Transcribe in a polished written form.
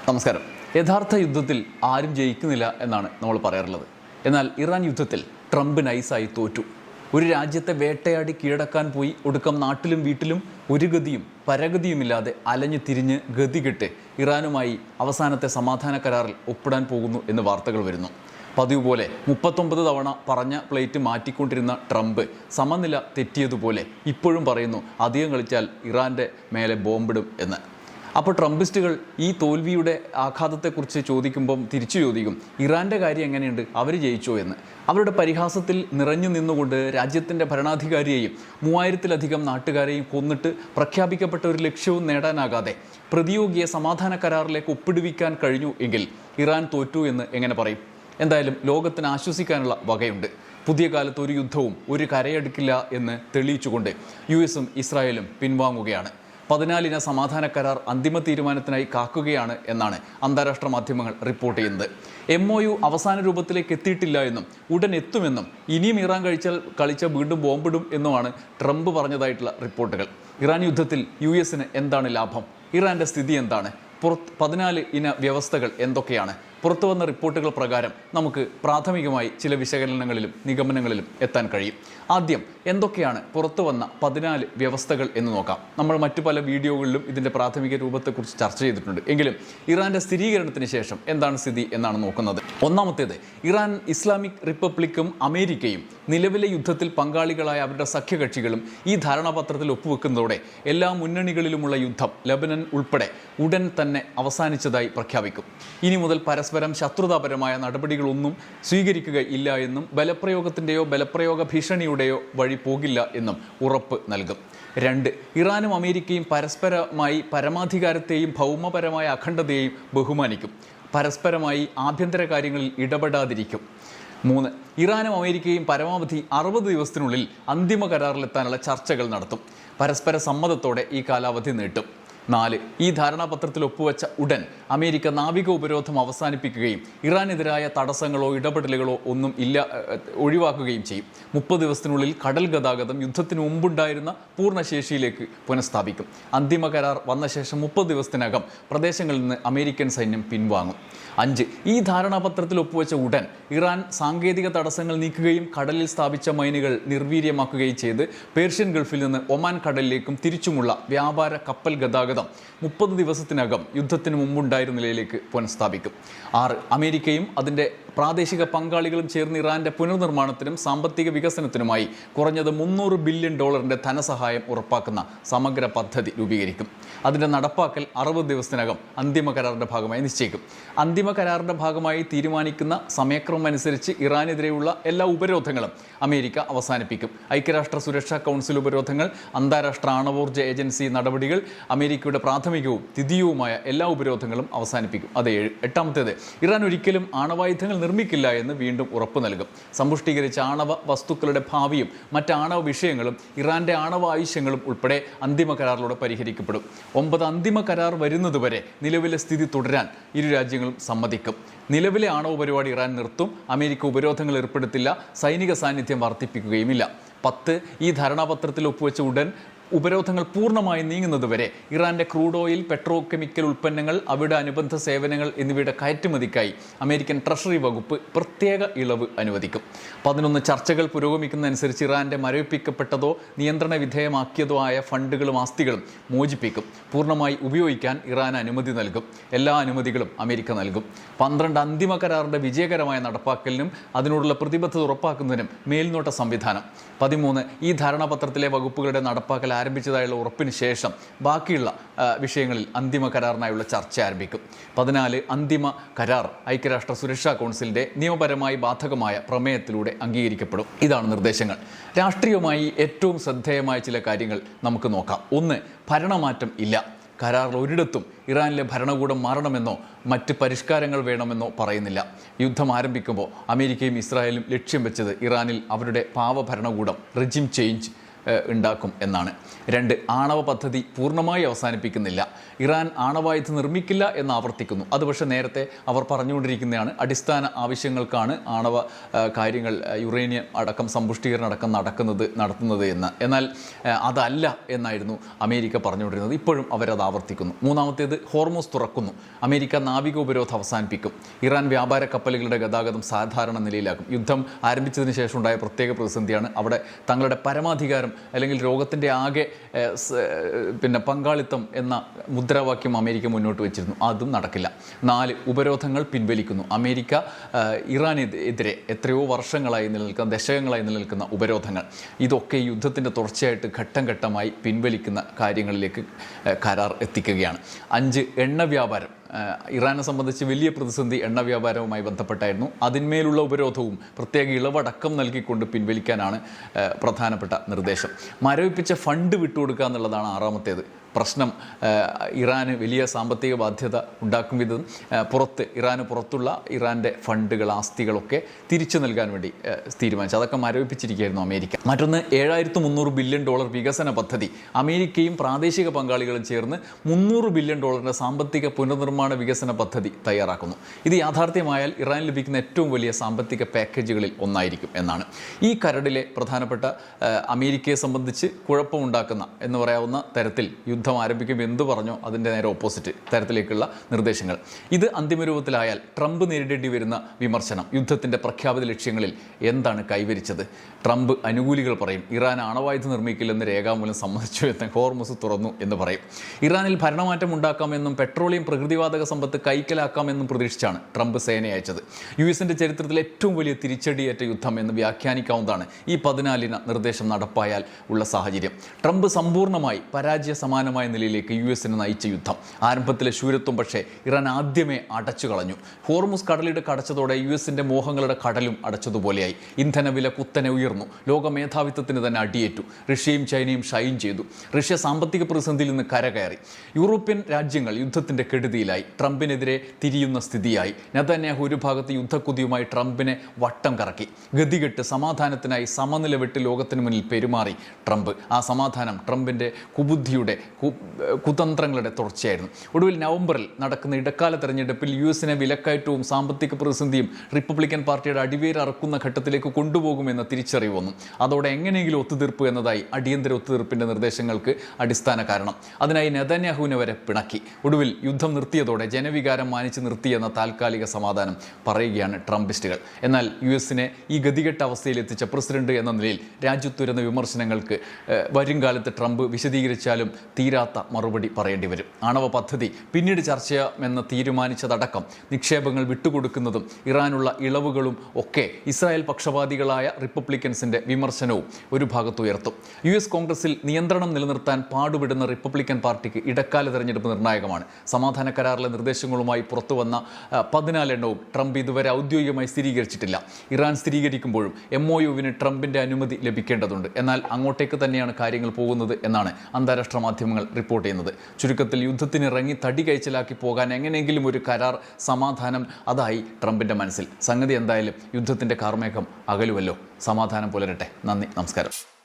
നമസ്കാരം. യഥാർത്ഥ യുദ്ധത്തിൽ ആരും ജയിക്കുന്നില്ല എന്നാണ് നമ്മൾ പറയാറുള്ളത്. എന്നാൽ ഇറാൻ യുദ്ധത്തിൽ ട്രംപ് നൈസായി തോറ്റു. ഒരു രാജ്യത്തെ വേട്ടയാടി കീഴടക്കാൻ പോയി ഒടുക്കം നാട്ടിലും വീട്ടിലും ഒരു ഗതിയും പരഗതിയുമില്ലാതെ അലഞ്ഞു തിരിഞ്ഞ് ഗതികെട്ട് ഇറാനുമായി അവസാനത്തെ സമാധാന കരാറിൽ ഒപ്പിടാൻ പോകുന്നു എന്ന് വാർത്തകൾ വരുന്നു. പതിവ് പോലെ 39 തവണ പറഞ്ഞ പ്ലേറ്റ് മാറ്റിക്കൊണ്ടിരുന്ന ട്രംപ് സമനില തെറ്റിയതുപോലെ ഇപ്പോഴും പറയുന്നു അധികം കളിച്ചാൽ ഇറാൻ്റെ മേലെ ബോംബിടും എന്ന്. അപ്പോൾ ട്രംപിസ്റ്റുകൾ ഈ തോൽവിയുടെ ആഘാതത്തെക്കുറിച്ച് ചോദിക്കുമ്പം തിരിച്ചു ചോദിക്കും, ഇറാൻ്റെ കാര്യം എങ്ങനെയുണ്ട്, അവർ ജയിച്ചോ എന്ന്. അവരുടെ പരിഹാസത്തിൽ നിറഞ്ഞു നിന്നുകൊണ്ട് രാജ്യത്തിൻ്റെ ഭരണാധികാരിയെയും 3000-ലധികം നാട്ടുകാരെയും കൊന്നിട്ട് പ്രഖ്യാപിക്കപ്പെട്ട ഒരു ലക്ഷ്യവും നേടാനാകാതെ പ്രതിയോഗിയെ സമാധാന കരാറിലേക്ക് ഒപ്പിടുവിക്കാൻ കഴിഞ്ഞു എങ്കിൽ ഇറാൻ തോറ്റു എന്ന് എങ്ങനെ പറയും? എന്തായാലും ലോകത്തിന് ആശ്വസിക്കാനുള്ള വകയുണ്ട്. പുതിയ കാലത്ത് ഒരു യുദ്ധവും ഒരു കരയെടുക്കില്ല എന്ന് തെളിയിച്ചുകൊണ്ട് US-ഉം ഇസ്രായേലും പിൻവാങ്ങുകയാണ്. 14 സമാധാന കരാർ അന്തിമ തീരുമാനത്തിനായി കാക്കുകയാണ് എന്നാണ് അന്താരാഷ്ട്ര മാധ്യമങ്ങൾ റിപ്പോർട്ട് ചെയ്യുന്നത്. MOU അവസാന രൂപത്തിലേക്ക് എത്തിയിട്ടില്ല എന്നും ഉടൻ എത്തുമെന്നും ഇനിയും ഇറാൻ കളിച്ച വീണ്ടും ബോംബിടും എന്നുമാണ് ട്രംപ് പറഞ്ഞതായിട്ടുള്ള റിപ്പോർട്ടുകൾ. ഇറാൻ യുദ്ധത്തിൽ US-ന് എന്താണ് ലാഭം? ഇറാൻ്റെ സ്ഥിതി എന്താണ്? 14 ഇന വ്യവസ്ഥകൾ എന്തൊക്കെയാണ്? പുറത്തു വന്ന റിപ്പോർട്ടുകൾ പ്രകാരം നമുക്ക് പ്രാഥമികമായി ചില വിശകലനങ്ങളിലും നിഗമനങ്ങളിലും എത്താൻ കഴിയും. ആദ്യം എന്തൊക്കെയാണ് പുറത്തു വന്ന 14 വ്യവസ്ഥകൾ എന്ന് നോക്കാം. നമ്മൾ മറ്റു പല വീഡിയോകളിലും ഇതിൻ്റെ പ്രാഥമിക രൂപത്തെക്കുറിച്ച് ചർച്ച ചെയ്തിട്ടുണ്ട്. എങ്കിലും ഇറാൻ്റെ സ്ഥിരീകരണത്തിന് ശേഷം എന്താണ് സ്ഥിതി എന്നാണ് നോക്കുന്നത്. ഒന്നാമത്തേത്, ഇറാൻ ഇസ്ലാമിക് റിപ്പബ്ലിക്കും അമേരിക്കയും നിലവിലെ യുദ്ധത്തിൽ പങ്കാളികളായ അവരുടെ സഖ്യകക്ഷികളും ഈ ധാരണാപത്രത്തിൽ ഒപ്പുവെക്കുന്നതോടെ എല്ലാ മുന്നണികളിലുമുള്ള യുദ്ധം ലബനൻ ഉൾപ്പെടെ ഉടൻ തന്നെ അവസാനിച്ചതായി പ്രഖ്യാപിക്കും. ഇനി മുതൽ പരസ്പരം ശത്രുതാപരമായ നടപടികളൊന്നും സ്വീകരിക്കുകയില്ല എന്നും ബലപ്രയോഗത്തിൻ്റെയോ ബലപ്രയോഗ ഭീഷണിയുടെയോ വഴി പോകില്ല എന്നും ഉറപ്പ് നൽകും. 2, ഇറാനും അമേരിക്കയും പരസ്പരമായി പരമാധികാരത്തെയും ഭൗമപരമായ അഖണ്ഡതയെയും ബഹുമാനിക്കും. പരസ്പരമായി ആഭ്യന്തര കാര്യങ്ങളിൽ ഇടപെടാതിരിക്കും. 3, ഇറാനും അമേരിക്കയും പരമാവധി 60 ദിവസത്തിനുള്ളിൽ അന്തിമ കരാറിലെത്താനുള്ള ചർച്ചകൾ നടത്തും. പരസ്പര സമ്മതത്തോടെ ഈ കാലാവധി നീട്ടും. 4, ഈ ധാരണാപത്രത്തിൽ ഒപ്പുവെച്ച ഉടൻ അമേരിക്ക നാവിക ഉപരോധം അവസാനിപ്പിക്കുകയും ഇറാനെതിരായ തടസ്സങ്ങളോ ഇടപെടലുകളോ ഒന്നും ഒഴിവാക്കുകയും ചെയ്യും. 30 ദിവസത്തിനുള്ളിൽ കടൽ ഗതാഗതം യുദ്ധത്തിന് മുമ്പുണ്ടായിരുന്ന പൂർണ്ണശേഷിയിലേക്ക് പുനഃസ്ഥാപിക്കും. അന്തിമ കരാർ വന്ന ശേഷം 30 ദിവസത്തിനകം പ്രദേശങ്ങളിൽ നിന്ന് അമേരിക്കൻ സൈന്യം പിൻവാങ്ങും. 5, ഈ ധാരണാപത്രത്തിൽ ഒപ്പുവെച്ച ഉടൻ ഇറാൻ സാങ്കേതിക തടസ്സങ്ങൾ നീക്കുകയും കടലിൽ സ്ഥാപിച്ച മൈനുകൾ നിർവീര്യമാക്കുകയും ചെയ്ത് പേർഷ്യൻ ഗൾഫിൽ നിന്ന് ഒമാൻ കടലിലേക്കും തിരിച്ചുമുള്ള വ്യാപാര കപ്പൽ ഗതാഗതം 30 ദിവസത്തിനകം യുദ്ധത്തിന് മുമ്പുണ്ടായിരുന്ന നിലയിലേക്ക് പുനഃസ്ഥാപിക്കും. 6, അമേരിക്കയും അതിൻ്റെ പ്രാദേശിക പങ്കാളികളും ചേർന്ന് ഇറാൻ്റെ പുനർനിർമ്മാണത്തിനും സാമ്പത്തിക വികസനത്തിനുമായി കുറഞ്ഞത് $300 ബില്യൺ ധനസഹായം ഉറപ്പാക്കുന്ന സമഗ്ര പദ്ധതി രൂപീകരിക്കും. അതിൻ്റെ നടപ്പാക്കൽ 60 ദിവസത്തിനകം അന്തിമ കരാറിൻ്റെ ഭാഗമായി നിശ്ചയിക്കും. അന്തിമ കരാറിൻ്റെ ഭാഗമായി തീരുമാനിക്കുന്ന സമയക്രമം അനുസരിച്ച് ഇറാനെതിരെയുള്ള എല്ലാ ഉപരോധങ്ങളും അമേരിക്ക അവസാനിപ്പിക്കും. ഐക്യരാഷ്ട്ര സുരക്ഷാ കൗൺസിൽ ഉപരോധങ്ങൾ, അന്താരാഷ്ട്ര ആണവോർജ്ജ ഏജൻസി നടപടികൾ, അമേരിക്കയുടെ പ്രാഥമികവും ദ്വിതീയവുമായ എല്ലാ ഉപരോധങ്ങളും അവസാനിപ്പിക്കും. അത് 7. 8-ാമത്തേത്, ഇറാൻ ഒരിക്കലും ആണവായുധങ്ങൾ നിർമ്മിക്കില്ല എന്ന് വീണ്ടും ഉറപ്പ് നൽകും. സമ്പുഷ്ടീകരിച്ച ആണവ വസ്തുക്കളുടെ ഭാവിയും മറ്റ് ആണവ വിഷയങ്ങളും ഇറാൻ്റെ ആണവ ആവശ്യങ്ങളും ഉൾപ്പെടെ അന്തിമ കരാറിലൂടെ പരിഹരിക്കപ്പെടും. 9, അന്തിമ കരാർ വരുന്നതുവരെ നിലവിലെ സ്ഥിതി തുടരാൻ ഇരു രാജ്യങ്ങളും സമ്മതിക്കും. നിലവിലെ ആണവ പരിപാടി ഇറാൻ നിർത്തും. അമേരിക്ക ഉപരോധങ്ങൾ ഏർപ്പെടുത്തില്ല. സൈനിക സാന്നിധ്യം വർദ്ധിപ്പിക്കുകയുമില്ല. 10, ഈ ധാരണാപത്രത്തിൽ ഒപ്പുവെച്ച ഉടൻ ഉപരോധങ്ങൾ പൂർണ്ണമായി നീങ്ങുന്നതുവരെ ഇറാൻ്റെ ക്രൂഡ് ഓയിൽ, പെട്രോ കെമിക്കൽ ഉൽപ്പന്നങ്ങൾ, അവയുടെ അനുബന്ധ സേവനങ്ങൾ എന്നിവയുടെ കയറ്റുമതിക്കായി അമേരിക്കൻ ട്രഷറി വകുപ്പ് പ്രത്യേക ഇളവ് അനുവദിക്കും. 11, ചർച്ചകൾ പുരോഗമിക്കുന്നതനുസരിച്ച് ഇറാൻ്റെ മരവിപ്പിക്കപ്പെട്ടതോ നിയന്ത്രണ വിധേയമാക്കിയതോ ആയ ഫണ്ടുകളും ആസ്തികളും മോചിപ്പിക്കും. പൂർണ്ണമായി ഉപയോഗിക്കാൻ ഇറാൻ അനുമതി നൽകും. എല്ലാ അനുമതികളും അമേരിക്ക നൽകും. 12, അന്തിമ കരാറിൻ്റെ വിജയകരമായ നടപ്പാക്കലിനും അതിനോടുള്ള പ്രതിബദ്ധത ഉറപ്പാക്കുന്നതിനും മേൽനോട്ട സംവിധാനം. 13, ഈ ധാരണാപത്രത്തിലെ വകുപ്പുകളുടെ നടപ്പാക്കൽ ആരംഭിച്ചതായുള്ള ഉറപ്പിന് ശേഷം ബാക്കിയുള്ള വിഷയങ്ങളിൽ അന്തിമ കരാറിനായുള്ള ചർച്ച ആരംഭിക്കും. 14, അന്തിമ കരാർ ഐക്യരാഷ്ട്ര സുരക്ഷാ കൗൺസിലിൻ്റെ നിയമപരമായി ബാധകമായ പ്രമേയത്തിലൂടെ അംഗീകരിക്കപ്പെടും. ഇതാണ് നിർദ്ദേശങ്ങൾ. രാഷ്ട്രീയമായി ഏറ്റവും ശ്രദ്ധേയമായ ചില കാര്യങ്ങൾ നമുക്ക് നോക്കാം. 1, ഭരണമാറ്റം ഇല്ല. കരാറിൽ ഒരിടത്തും ഇറാനിലെ ഭരണകൂടം മാറണമെന്നോ മറ്റ് പരിഷ്കാരങ്ങൾ വേണമെന്നോ പറയുന്നില്ല. യുദ്ധം ആരംഭിക്കുമ്പോൾ അമേരിക്കയും ഇസ്രായേലും ലക്ഷ്യം വെച്ചത് ഇറാനിൽ അവരുടെ പാവ ഭരണകൂടം, റെജിം ചേഞ്ച് ഉണ്ടാക്കും എന്നാണ്. 2, ആണവ പദ്ധതി പൂർണ്ണമായി അവസാനിപ്പിക്കുന്നില്ല. ഇറാൻ ആണവായുധം നിർമ്മിക്കില്ല എന്ന് ആവർത്തിക്കുന്നു. അത് പക്ഷേ നേരത്തെ അവർ പറഞ്ഞുകൊണ്ടിരിക്കുന്നതാണ്, അടിസ്ഥാന ആവശ്യങ്ങൾക്കാണ് ആണവ കാര്യങ്ങൾ, യുറേനിയം അടക്കം സമ്പുഷ്ടീകരണം അടക്കം നടത്തുന്നത് എന്ന്. എന്നാൽ അതല്ല എന്നായിരുന്നു അമേരിക്ക പറഞ്ഞുകൊണ്ടിരുന്നത്. ഇപ്പോഴും അവരത് ആവർത്തിക്കുന്നു. 3-ാമത്തേത്, ഹോർമൂസ് തുറക്കുന്നു. അമേരിക്ക നാവിക ഉപരോധം അവസാനിപ്പിക്കും. ഇറാൻ വ്യാപാര കപ്പലുകളുടെ ഗതാഗതം സാധാരണ നിലയിലാക്കും. യുദ്ധം ആരംഭിച്ചതിന് ശേഷം ഉണ്ടായ പ്രത്യേക പ്രതിസന്ധിയാണ്. അവിടെ തങ്ങളുടെ പരമാധികാരം അല്ലെങ്കിൽ ലോകത്തിൻ്റെ ആകെ പങ്കാളിത്തം എന്ന മുദ്രാവാക്യം അമേരിക്ക മുന്നോട്ട് വെച്ചിരുന്നു. അതും നടക്കില്ല. 4, ഉപരോധങ്ങൾ പിൻവലിക്കുന്നു. അമേരിക്ക ഇറാനെതിരെ എത്രയോ വർഷങ്ങളായി നിലനിൽക്കുന്ന, ദശകങ്ങളായി നിലനിൽക്കുന്ന ഉപരോധങ്ങൾ, ഇതൊക്കെ യുദ്ധത്തിൻ്റെ തുടർച്ചയായിട്ട് ഘട്ടം ഘട്ടമായി പിൻവലിക്കുന്ന കാര്യങ്ങളിലേക്ക് കരാർ എത്തിക്കുകയാണ്. 5, എണ്ണ വ്യാപാരം. ഇറാനെ സംബന്ധിച്ച് വലിയ പ്രതിസന്ധി എണ്ണ വ്യാപാരവുമായി ബന്ധപ്പെട്ടായിരുന്നു. അതിന്മേലുള്ള ഉപരോധവും പ്രത്യേക ഇളവടക്കം നൽകിക്കൊണ്ട് പിൻവലിക്കാനാണ് പ്രധാനപ്പെട്ട നിർദ്ദേശം. മരവിപ്പിച്ച ഫണ്ട് വിട്ടുകൊടുക്കുക എന്നുള്ളതാണ് 6-ാമത്തേത്. പ്രശ്നം ഇറാന് വലിയ സാമ്പത്തിക ബാധ്യത ഉണ്ടാക്കും വിധം ഇറാന് പുറത്തുള്ള ഇറാൻ്റെ ഫണ്ടുകൾ, ആസ്തികളൊക്കെ തിരിച്ചു നൽകാൻ വേണ്ടി തീരുമാനിച്ചു. അതൊക്കെ മരവിപ്പിച്ചിരിക്കുകയായിരുന്നു അമേരിക്ക. മറ്റൊന്ന്, $7,300 ബില്യൺ വികസന പദ്ധതി. അമേരിക്കയും പ്രാദേശിക പങ്കാളികളും ചേർന്ന് $300 ബില്യൺ സാമ്പത്തിക പുനർനിർമ്മാണ വികസന പദ്ധതി തയ്യാറാക്കുന്നു. ഇത് യാഥാർത്ഥ്യമായാൽ ഇറാൻ ലഭിക്കുന്ന ഏറ്റവും വലിയ സാമ്പത്തിക പാക്കേജുകളിൽ ഒന്നായിരിക്കും എന്നാണ്. ഈ കരടിലെ പ്രധാനപ്പെട്ട അമേരിക്കയെ സംബന്ധിച്ച് കുഴപ്പമുണ്ടാക്കുന്ന എന്ന് പറയാവുന്ന തരത്തിൽ യുദ്ധം ആരംഭിക്കുമ്പോൾ എന്തു പറഞ്ഞോ അതിൻ്റെ നേരെ ഓപ്പോസിറ്റ് തരത്തിലേക്കുള്ള നിർദ്ദേശങ്ങൾ. ഇത് അന്തിമ രൂപത്തിലായാൽ ട്രംപ് നേരിടേണ്ടി വരുന്ന വിമർശനം, യുദ്ധത്തിൻ്റെ പ്രഖ്യാപിത ലക്ഷ്യങ്ങളിൽ എന്താണ് കൈവരിച്ചത്? ട്രംപ് അനുകൂലികൾ പറയും ഇറാൻ ആണവായുധം നിർമ്മിക്കില്ലെന്ന് രേഖാമൂലം സമ്മതിച്ചു എന്ന്, ഹോർമുസ് തുറന്നു എന്ന് പറയും. ഇറാനിൽ ഭരണമാറ്റം ഉണ്ടാക്കാമെന്നും പെട്രോളിയം പ്രകൃതിവാതക സമ്പത്ത് കൈക്കലാക്കാമെന്നും പ്രതീക്ഷിച്ചാണ് ട്രംപ് സേനയെ അയച്ചത്. യുഎസിൻ്റെ ചരിത്രത്തിലെ ഏറ്റവും വലിയ തിരിച്ചടിയേറ്റ യുദ്ധം എന്ന് വ്യാഖ്യാനിക്കാവുന്നതാണ് ഈ 14 നിർദ്ദേശം നടപ്പായാൽ ഉള്ള സാഹചര്യം. ട്രംപ് സമ്പൂർണ്ണമായി പരാജയ സമാനമായ നിലയിലേക്ക് യുഎസിനെ നയിച്ച യുദ്ധം. ആരംഭത്തിലെ ശൂരത്വം പക്ഷേ ഇറാൻ ആദ്യമേ അടച്ചു കളഞ്ഞു. ഹോർമുസ് കടലിടുക്ക് അടച്ചതോടെ യുഎസിൻ്റെ മോഹങ്ങളുടെ കടലും അടച്ചതുപോലെയായി. ഇന്ധനവില കുത്തനെ ഉയർന്നു. ലോക മേധാവിത്വത്തിന് തന്നെ അടിയേറ്റു. റഷ്യയും ചൈനയും ഷൈൻ ചെയ്തു. റഷ്യ സാമ്പത്തിക പ്രതിസന്ധിയിൽ നിന്ന് കരകയറി. യൂറോപ്യൻ രാജ്യങ്ങൾ യുദ്ധത്തിൻ്റെ കെടുതിയിലായി. ട്രംപിനെതിരെ തിരിയുന്ന സ്ഥിതിയായി. നെതന്യാഹു ഒരു ഭാഗത്ത് യുദ്ധക്കുതിയുമായി ട്രംപിനെ വട്ടം കറക്കി. ഗതികെട്ട് സമാധാനത്തിനായി സമനില വെട്ട് ലോകത്തിന് മുന്നിൽ പെരുമാറി ട്രംപ്. ആ സമാധാനം ട്രംപിൻ്റെ കുബുദ്ധിയുടെ കുതന്ത്രങ്ങളുടെ തുടർച്ചയായിരുന്നു. ഒടുവിൽ നവംബറിൽ നടക്കുന്ന ഇടക്കാല തെരഞ്ഞെടുപ്പിൽ യുഎസിനെ വിലക്കയറ്റവും സാമ്പത്തിക പ്രതിസന്ധിയും റിപ്പബ്ലിക്കൻ പാർട്ടിയുടെ അടിവേര് അറക്കുന്ന ഘട്ടത്തിലേക്ക് കൊണ്ടുപോകുമെന്ന തിരിച്ചറിവ് വന്നു. അതോടെ എങ്ങനെയെങ്കിലും ഒത്തുതീർപ്പ് എന്നതായി അടിയന്തര ഒത്തുതീർപ്പിൻ്റെ നിർദ്ദേശങ്ങൾക്ക് അടിസ്ഥാന കാരണം. അതിനായി നെതന്യാഹുവിനെ വരെ പിണക്കി. ഒടുവിൽ യുദ്ധം നിർത്തിയതോടെ ജനവികാരം മാനിച്ച് നിർത്തിയെന്ന താൽക്കാലിക സമാധാനം പറയുകയാണ് ട്രംപിസ്റ്റുകൾ. എന്നാൽ യുഎസിനെ ഈ ഗതികെട്ട അവസ്ഥയിൽ എത്തിച്ച പ്രസിഡന്റ് എന്ന നിലയിൽ രാജ്യത്തുയരുന്ന വിമർശനങ്ങൾക്ക് വരുംകാലത്ത് ട്രംപ് വിശദീകരിച്ചാലും തീരാത്ത മറുപടി പറയേണ്ടി വരും. ആണവ പദ്ധതി പിന്നീട് ചർച്ചയാമെന്ന് തീരുമാനിച്ചതടക്കം നിക്ഷേപങ്ങൾ വിട്ടുകൊടുക്കുന്നതും ഇറാനുള്ള ഇളവുകളും ഒക്കെ ഇസ്രായേൽ പക്ഷപാതികളായ റിപ്പബ്ലിക്കൻസിൻ്റെ വിമർശനവും ഒരു ഭാഗത്തുയർത്തും. US കോൺഗ്രസിൽ നിയന്ത്രണം നിലനിർത്താൻ പാടുപെടുന്ന റിപ്പബ്ലിക്കൻ പാർട്ടിക്ക് ഇടക്കാല തെരഞ്ഞെടുപ്പ് നിർണായകമാണ്. സമാധാന കരാറിലെ നിർദ്ദേശങ്ങളുമായി പുറത്തുവന്ന 14 എണ്ണവും ട്രംപ് ഇതുവരെ ഔദ്യോഗികമായി സ്ഥിരീകരിച്ചിട്ടില്ല. ഇറാൻ സ്ഥിരീകരിക്കുമ്പോഴും MOUവിന് ട്രംപിൻ്റെ അനുമതി ലഭിക്കേണ്ടതുണ്ട്. എന്നാൽ അങ്ങോട്ടേക്ക് തന്നെയാണ് കാര്യങ്ങൾ പോകുന്നത് എന്നാണ് അന്താരാഷ്ട്ര മാധ്യമങ്ങൾ റിപ്പോർട്ട് ചെയ്യുന്നത്. ചുരുക്കത്തിൽ യുദ്ധത്തിനിറങ്ങി തടി കൈച്ചലാക്കി പോകാൻ എങ്ങനെയെങ്കിലും ഒരു കരാർ, സമാധാനം, അതായി ട്രംപിൻ്റെ മനസ്സിൽ. സംഗതി എന്തായാലും യുദ്ധത്തിൻ്റെ കാർമേഘം അകലുമല്ലോ. സമാധാനം പുലരട്ടെ. നന്ദി, നമസ്കാരം.